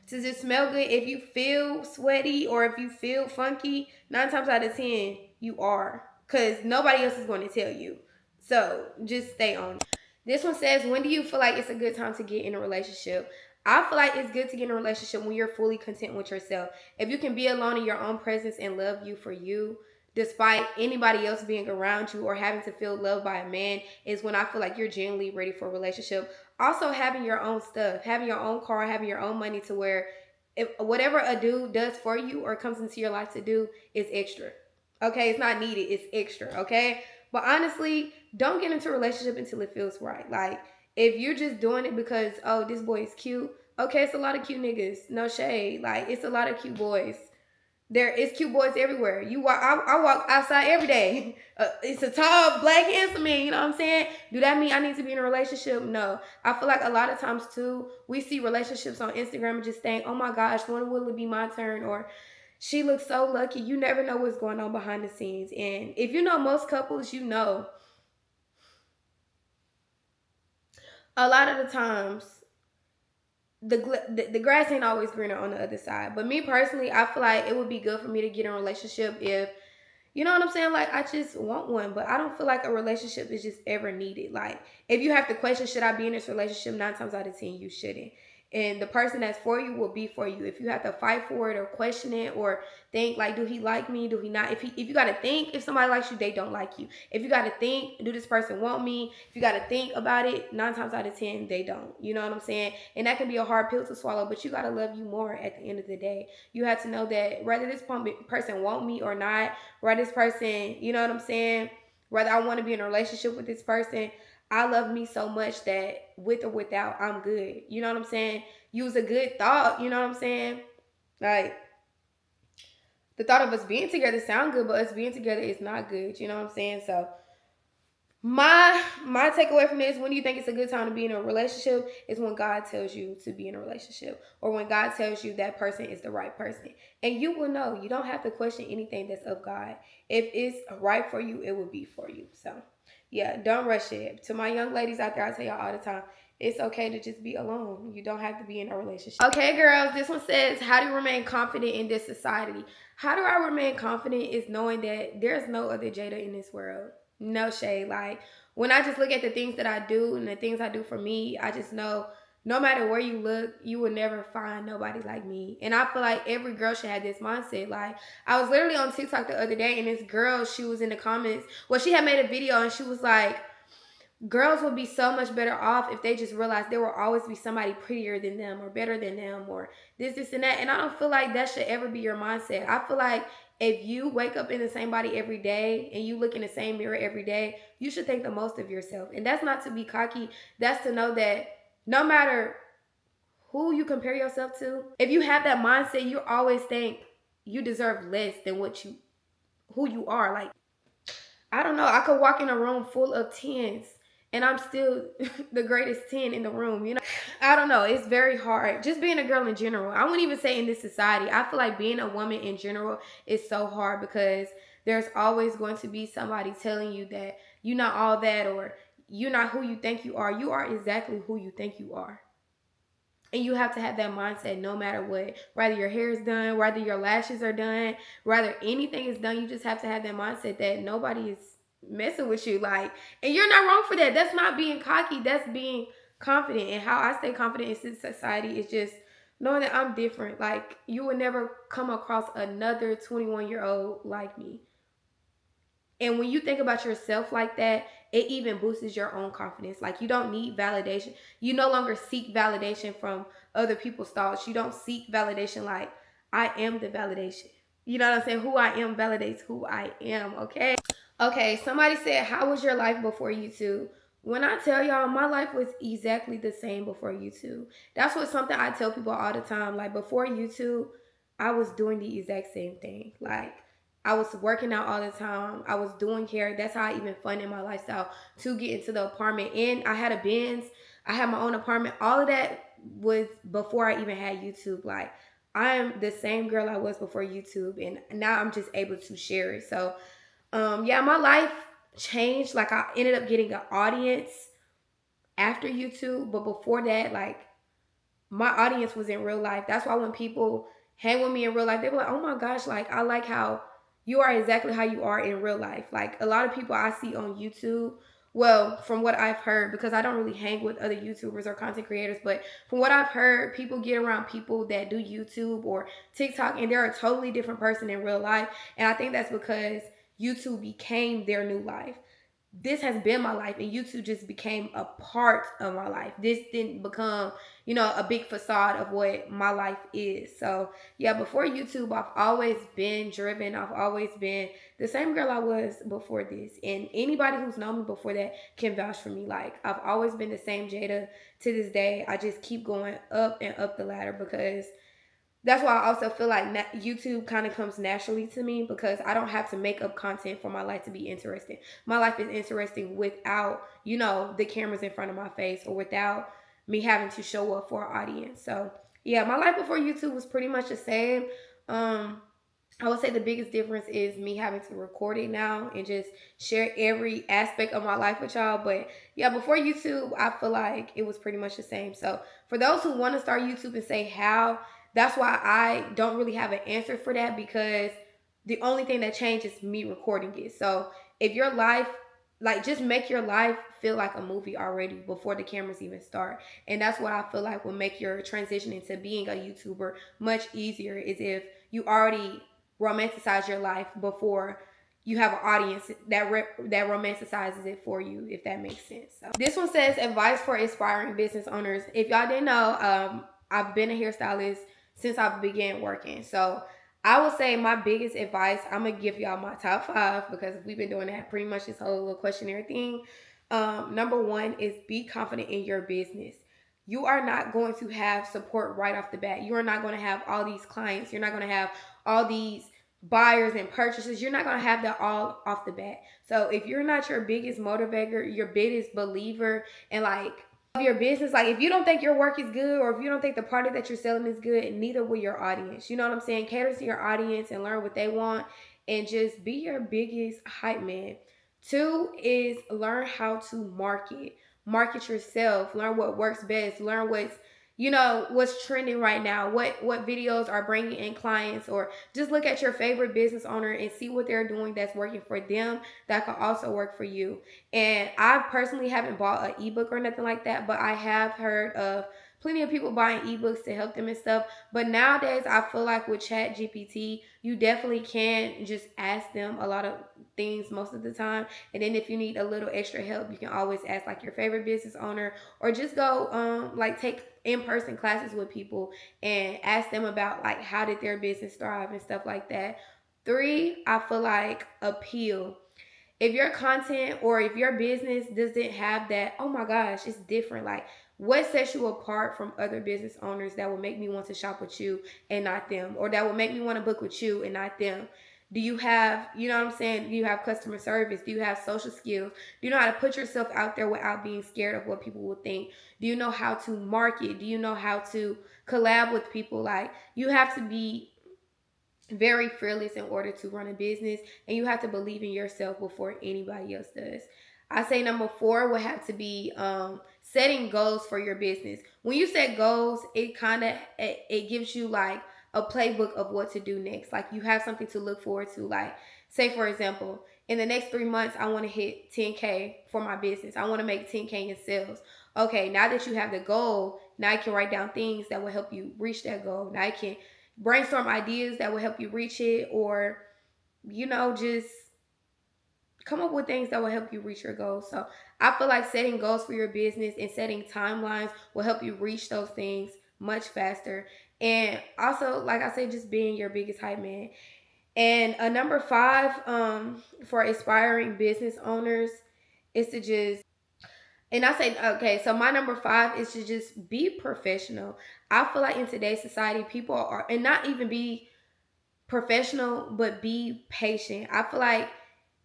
to just smell good, if you feel sweaty or if you feel funky, 9 times out of 10, you are. Because nobody else is going to tell you. So just stay on it. This one says, when do you feel like it's a good time to get in a relationship? I feel like it's good to get in a relationship when you're fully content with yourself. If you can be alone in your own presence and love you for you, despite anybody else being around you or having to feel loved by a man, is when I feel like you're genuinely ready for a relationship. Also, having your own stuff, having your own car, having your own money, to where if whatever a dude does for you or comes into your life to do is extra. Okay, it's not needed, it's extra, okay? But honestly, don't get into a relationship until it feels right. Like, if you're just doing it because, oh, this boy is cute, okay, it's a lot of cute niggas. No shade. Like, it's a lot of cute boys. There is cute boys everywhere. I walk outside every day. It's a tall, black, handsome man. You know what I'm saying? Do that mean I need to be in a relationship? No. I feel like a lot of times too, we see relationships on Instagram and just think, oh my gosh, when will it be my turn? Or she looks so lucky. You never know what's going on behind the scenes. And if you know most couples, you know, a lot of the times the grass ain't always greener on the other side. But me personally, I feel like it would be good for me to get in a relationship if, you know what I'm saying? Like, I just want one, but I don't feel like a relationship is just ever needed. Like, if you have to question, should I be in this relationship? 9 times out of 10, you shouldn't. And the person that's for you will be for you. If you have to fight for it or question it or think, like, do he like me? Do he not? If you got to think, if somebody likes you, they don't like you. If you got to think, do this person want me? If you got to think about it, 9 times out of 10, they don't. You know what I'm saying? And that can be a hard pill to swallow, but you got to love you more at the end of the day. You have to know that whether this person want me or not, whether this person, you know what I'm saying, whether I want to be in a relationship with this person, I love me so much that with or without, I'm good. You know what I'm saying? Use a good thought. You know what I'm saying? Like, the thought of us being together sound good, but us being together is not good. You know what I'm saying? So my takeaway from this, when do you think it's a good time to be in a relationship, is when God tells you to be in a relationship, or when God tells you that person is the right person. And you will know. You don't have to question anything that's of God. If it's right for you, it will be for you. So yeah, don't rush it. To my young ladies out there, I tell y'all all the time, it's okay to just be alone. You don't have to be in a relationship. Okay, girls, this one says, how do you remain confident in this society? How do I remain confident is knowing that there's no other Jada in this world. No shade. Like, when I just look at the things that I do and the things I do for me, I just know no matter where you look, you will never find nobody like me. And I feel like every girl should have this mindset. Like, I was literally on TikTok the other day, and this girl, she was in the comments. Well, she had made a video, and she was like, girls would be so much better off if they just realized there will always be somebody prettier than them or better than them or this, and that. And I don't feel like that should ever be your mindset. I feel like if you wake up in the same body every day and you look in the same mirror every day, you should think the most of yourself. And that's not to be cocky. That's to know that no matter who you compare yourself to, if you have that mindset, you always think you deserve less than who you are. Like, I don't know. I could walk in a room full of 10s and I'm still the greatest 10 in the room, you know? I don't know. It's very hard. Just being a girl in general. I wouldn't even say in this society. I feel like being a woman in general is so hard because there's always going to be somebody telling you that you're not all that or you're not who you think you are. You are exactly who you think you are. And you have to have that mindset no matter what. Whether your hair is done, whether your lashes are done, whether anything is done, you just have to have that mindset that nobody is messing with you. Like, and you're not wrong for that. That's not being cocky. That's being confident. And how I stay confident in this society is just knowing that I'm different. Like, you will never come across another 21-year-old like me. And when you think about yourself like that, it even boosts your own confidence. Like, you don't need validation. You no longer seek validation from other people's thoughts. You don't seek validation like, I am the validation. You know what I'm saying? Who I am validates who I am, okay? Okay, somebody said, how was your life before YouTube? When I tell y'all, my life was exactly the same before YouTube. That's what something I tell people all the time. Like, before YouTube, I was doing the exact same thing. Like, I was working out all the time. I was doing hair. That's how I even funded my lifestyle to get into the apartment. And I had a Benz. I had my own apartment. All of that was before I even had YouTube. Like, I am the same girl I was before YouTube. And now I'm just able to share it. So, yeah, my life changed. Like, I ended up getting an audience after YouTube. But before that, like, my audience was in real life. That's why when people hang with me in real life, they were like, oh my gosh, like, I like how you are exactly how you are in real life. Like, a lot of people I see on YouTube, well, from what I've heard, because I don't really hang with other YouTubers or content creators, but from what I've heard, people get around people that do YouTube or TikTok and they're a totally different person in real life. And I think that's because YouTube became their new life. This has been my life, and YouTube just became a part of my life. This didn't become, you know, a big facade of what my life is. So yeah, before YouTube, I've always been driven. I've always been the same girl I was before this. And anybody who's known me before that can vouch for me. Like, I've always been the same Jada to this day. I just keep going up and up the ladder because that's why I also feel like YouTube kind of comes naturally to me, because I don't have to make up content for my life to be interesting. My life is interesting without, the cameras in front of my face, or without me having to show up for an audience. So yeah, my life before YouTube was pretty much the same. Um, I would say the biggest difference is me having to record it now and just share every aspect of my life with y'all. But yeah, before YouTube, I feel like it was pretty much the same. So for those who want to start YouTube and say how, that's why I don't really have an answer for that, because the only thing that changed is me recording it. So if your life, like, just make your life feel like a movie already before the cameras even start. And that's what I feel like will make your transition into being a YouTuber much easier, is if you already romanticize your life before you have an audience that romanticizes it for you, if that makes sense. So this one says advice for aspiring business owners. If y'all didn't know, I've been a hairstylist since I began working. So I would say my biggest advice, I'm gonna give y'all my top 5, because we've been doing that pretty much this whole little questionnaire thing. Number 1 is be confident in your business. You are not going to have support right off the bat. You are not going to have all these clients. You're not going to have all these buyers and purchases. You're not going to have that all off the bat. So if you're not your biggest motivator, your biggest believer, and like your business, like if you don't think your work is good, or if you don't think the product that you're selling is good, neither will your audience. You know what I'm saying? Cater to your audience and learn what they want, and just be your biggest hype man. 2 is learn how to market yourself, learn what works best, learn what's trending right now, what videos are bringing in clients, or just look at your favorite business owner and see what they're doing that's working for them that could also work for you. And I personally haven't bought an ebook or nothing like that, but I have heard of plenty of people buying ebooks to help them and stuff. But nowadays I feel like with Chat GPT, you definitely can just ask them a lot of things most of the time. And then if you need a little extra help, you can always ask like your favorite business owner, or just go like take in-person classes with people and ask them about like how did their business thrive and stuff like that. 3, I feel like appeal. If your content or if your business doesn't have that, oh my gosh, it's different, like what sets you apart from other business owners that will make me want to shop with you and not them, or that will make me want to book with you and not them? Do you have, you know what I'm saying? Do you have customer service? Do you have social skills? Do you know how to put yourself out there without being scared of what people will think? Do you know how to market? Do you know how to collab with people? Like, you have to be very fearless in order to run a business, and you have to believe in yourself before anybody else does. I say number 4 would have to be setting goals for your business. When you set goals, it gives you like a playbook of what to do next. Like, you have something to look forward to. Like, say for example, in the next 3 months, I want to hit 10K for my business. I want to make 10K in sales. Okay, now that you have the goal, now you can write down things that will help you reach that goal. Now you can brainstorm ideas that will help you reach it, or just come up with things that will help you reach your goals. So I feel like setting goals for your business and setting timelines will help you reach those things much faster. And also, like I said, just being your biggest hype man. And a number 5 for aspiring business owners is to just, and I say, okay, so my number 5 is to just be professional. I feel like in today's society, people are, and not even be professional, but be patient. I feel like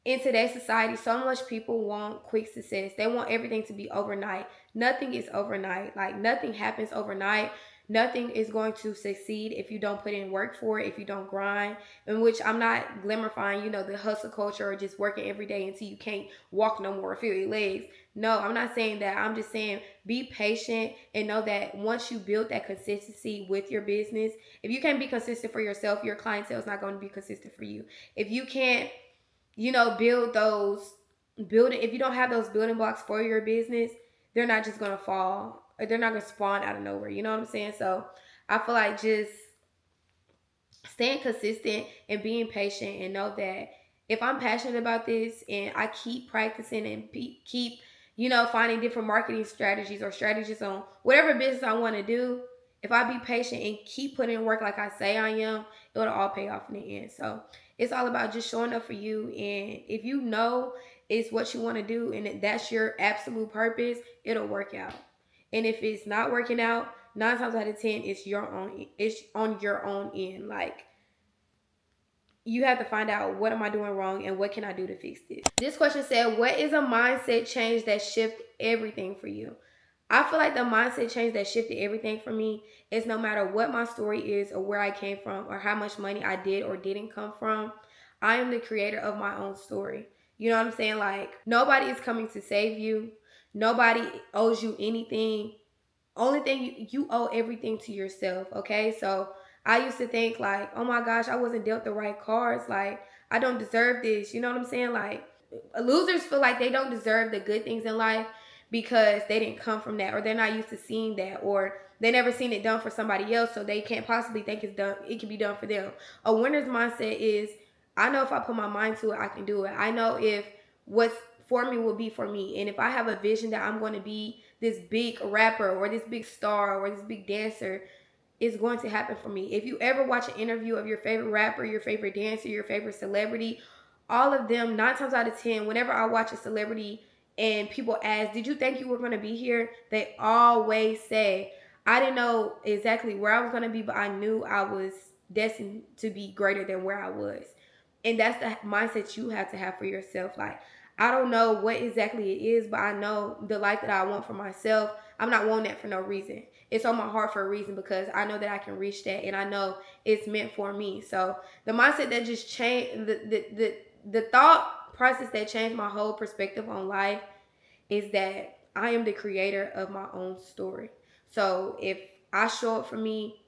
in today's society, so much people want quick success. They want everything to be overnight. Nothing is overnight. Like, nothing happens overnight. Nothing is going to succeed if you don't put in work for it, if you don't grind. In which I'm not glamorifying, the hustle culture or just working every day until you can't walk no more or feel your legs. No, I'm not saying that. I'm just saying be patient and know that once you build that consistency with your business, if you can't be consistent for yourself, your clientele is not going to be consistent for you. If you can't, if you don't have those building blocks for your business, they're not just going to fall, or they're not going to spawn out of nowhere. You know what I'm saying? So I feel like just staying consistent and being patient, and know that if I'm passionate about this and I keep practicing and keep, finding different marketing strategies or strategies on whatever business I want to do, if I be patient and keep putting in work like I say I am, it will all pay off in the end. So it's all about just showing up for you. And if you know it's what you want to do and that's your absolute purpose, it'll work out. And if it's not working out, 9 times out of 10, it's on your own end. Like, you have to find out, what am I doing wrong and what can I do to fix this? This question said, what is a mindset change that shifted everything for you? I feel like the mindset change that shifted everything for me is no matter what my story is or where I came from or how much money I did or didn't come from, I am the creator of my own story. You know what I'm saying? Like, nobody is coming to save you. Nobody owes you anything. Only thing, you owe everything to yourself, okay? So I used to think like, oh my gosh, I wasn't dealt the right cards. Like, I don't deserve this. You know what I'm saying? Like, losers feel like they don't deserve the good things in life because they didn't come from that, or they're not used to seeing that, or they never seen it done for somebody else, so they can't possibly think it's done. It can be done for them. A winner's mindset is, I know if I put my mind to it, I can do it. I know if what's for me will be for me, and if I have a vision that I'm going to be this big rapper or this big star or this big dancer, it's going to happen for me. If you ever watch an interview of your favorite rapper, your favorite dancer, your favorite celebrity, all of them, 9 times out of 10, whenever I watch a celebrity and people ask, did you think you were going to be here? They always say, I didn't know exactly where I was going to be, but I knew I was destined to be greater than where I was. And that's the mindset you have to have for yourself. Like, I don't know what exactly it is, but I know the life that I want for myself, I'm not wanting that for no reason. It's on my heart for a reason, because I know that I can reach that, and I know it's meant for me. So the mindset that just changed, the thought process that changed my whole perspective on life is that I am the creator of my own story. So if I show up for me,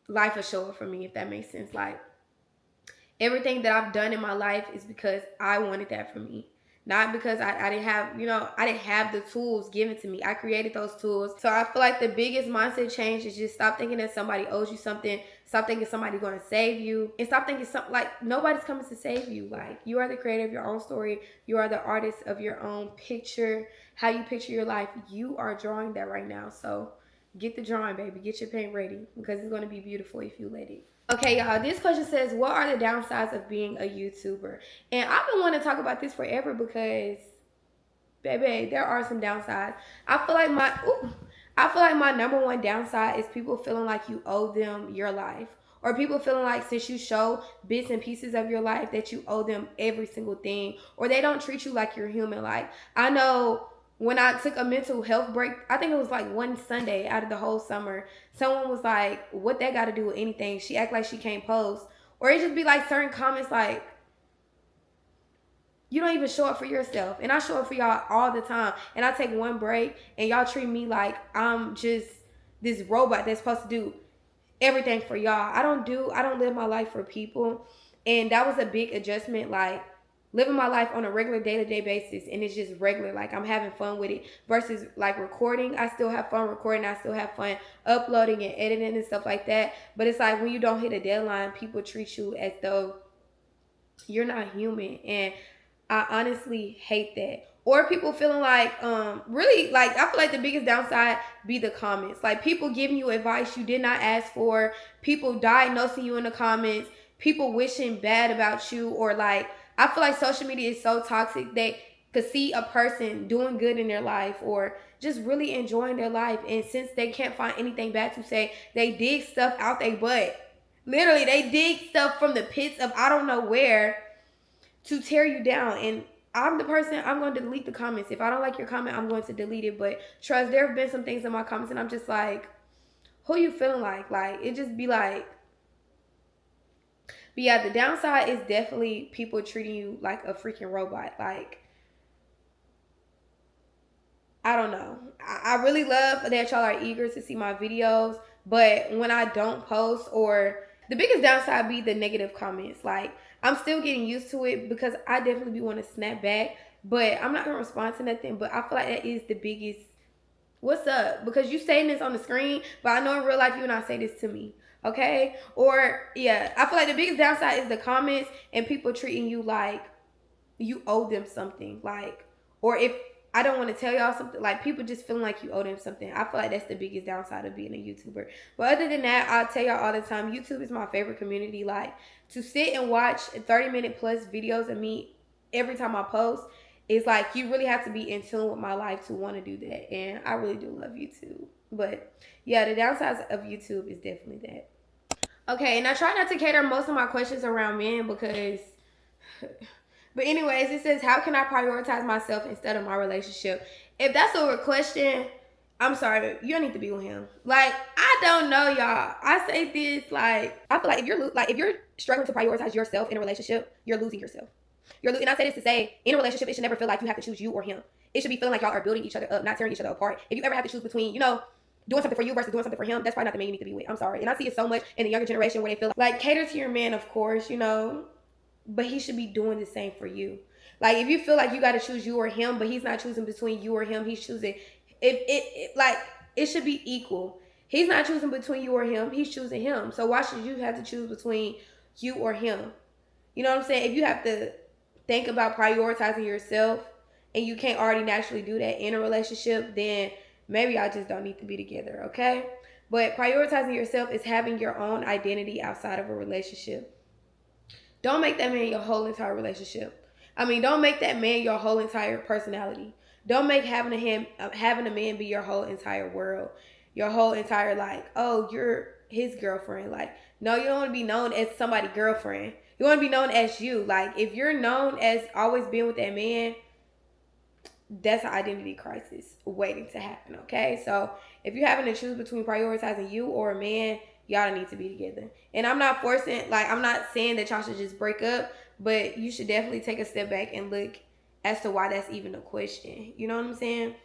life will show up for me, if that makes sense. Like, everything that I've done in my life is because I wanted that for me. Not because I didn't have, I didn't have the tools given to me. I created those tools. So I feel like the biggest mindset change is just stop thinking that somebody owes you something. Stop thinking somebody's going to save you. And stop thinking something like nobody's coming to save you. Like, you are the creator of your own story. You are the artist of your own picture. How you picture your life, you are drawing that right now. So get the drawing, baby. Get your paint ready, because it's going to be beautiful if you let it. Okay, y'all, this question says, what are the downsides of being a YouTuber? And I've been wanting to talk about this forever because, baby, there are some downsides. I feel like my number one downside is people feeling like you owe them your life. Or people feeling like since you show bits and pieces of your life that you owe them every single thing. Or they don't treat you like you're human. Like, I know when I took a mental health break, I think it was like one Sunday out of the whole summer, someone was like, what that got to do with anything? She act like she can't post. Or it just be like certain comments like, you don't even show up for yourself. And I show up for y'all all the time. And I take one break and y'all treat me like I'm just this robot that's supposed to do everything for y'all. I don't live my life for people. And that was a big adjustment. Like, living my life on a regular day-to-day basis, and it's just regular, like I'm having fun with it, versus like recording. I still have fun recording, I still have fun uploading and editing and stuff like that, but it's like when you don't hit a deadline, people treat you as though you're not human, and I honestly hate that. Or people feeling like, really, like, I feel like the biggest downside be the comments. Like, people giving you advice you did not ask for, people diagnosing you in the comments, people wishing bad about you, or like, I feel like social media is so toxic. They could see a person doing good in their life or just really enjoying their life, and since they can't find anything bad to say, they dig stuff out their butt. Literally, they dig stuff from the pits of I don't know where to tear you down. And I'm the person, I'm going to delete the comments. If I don't like your comment, I'm going to delete it. But trust, there have been some things in my comments and I'm just like, who you feeling like? Like, it just be like, but yeah, the downside is definitely people treating you like a freaking robot. Like, I don't know. I really love that y'all are eager to see my videos, but when I don't post, or the biggest downside be the negative comments. Like, I'm still getting used to it because I definitely be want to snap back, but I'm not going to respond to nothing. But I feel like that is the biggest, what's up? Because you saying this on the screen, but I know in real life you not say this to me. Okay? Or, yeah, I feel like the biggest downside is the comments and people treating you like you owe them something. Like, or if I don't want to tell y'all something, like people just feeling like you owe them something. I feel like that's the biggest downside of being a YouTuber. But other than that, I'll tell y'all all the time, YouTube is my favorite community. Like, to sit and watch 30-minute plus videos of me every time I post it's like you really have to be in tune with my life to want to do that. And I really do love YouTube. But yeah, the downsides of YouTube is definitely that. Okay, and I try not to cater most of my questions around men because but anyways, it says, how can I prioritize myself instead of my relationship? If that's a question, I'm sorry, you don't need to be with him. Like, I don't know, y'all. I say this, like, I feel like if you're struggling to prioritize yourself in a relationship, you're losing yourself. And I say this to say, in a relationship, it should never feel like you have to choose you or him. It should be feeling like y'all are building each other up, not tearing each other apart. If you ever have to choose between, you know, doing something for you versus doing something for him, that's probably not the man you need to be with. I'm sorry. And I see it so much in the younger generation where they feel like cater to your man, of course, you know, but he should be doing the same for you. Like, if you feel like you got to choose you or him, but he's not choosing between you or him, he's choosing, it should be equal. He's not choosing between you or him, he's choosing him. So why should you have to choose between you or him? You know what I'm saying? If you have to think about prioritizing yourself and you can't already naturally do that in a relationship, then maybe I just don't need to be together, okay? But prioritizing yourself is having your own identity outside of a relationship. Don't make that man your whole entire relationship. I mean, don't make that man your whole entire personality. Don't make having a man be your whole entire world. Your whole entire, like, oh, you're his girlfriend. Like, no, you don't want to be known as somebody's girlfriend. You want to be known as you. Like, if you're known as always being with that man, that's an identity crisis waiting to happen, okay? So if you're having to choose between prioritizing you or a man, y'all don't need to be together. And I'm not saying that y'all should just break up, but you should definitely take a step back and look as to why that's even a question. You know what I'm saying?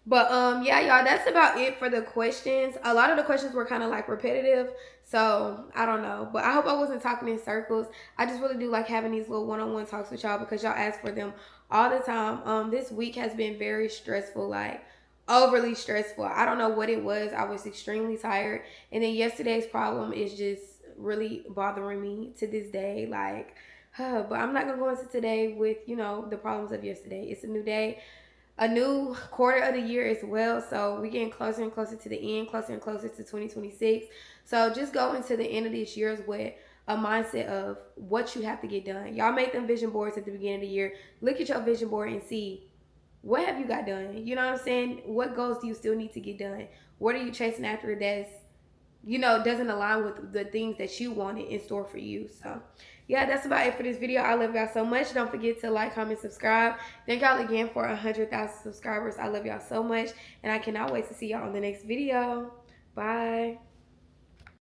But yeah, y'all, that's about it for the questions. A lot of the questions were kind of like repetitive, so I don't know. But I hope I wasn't talking in circles. I just really do like having these little one-on-one talks with y'all because y'all ask for them all the time. This week has been very stressful, like overly stressful. I don't know what it was. I was extremely tired, and then yesterday's problem is just really bothering me to this day. Like, but I'm not gonna go into today with, you know, the problems of yesterday. It's a new day, a new quarter of the year as well. So we're getting closer and closer to the end, closer and closer to 2026. So just go into the end of this year with a mindset of what you have to get done. Y'all make them vision boards at the beginning of the year. Look at your vision board and see, what have you got done? You know what I'm saying? What goals do you still need to get done? What are you chasing after that's, you know, doesn't align with the things that you wanted in store for you? So yeah, that's about it for this video. I love y'all so much. Don't forget to like, comment, subscribe. Thank y'all again for 100,000 subscribers. I love y'all so much, and I cannot wait to see y'all on the next video. Bye.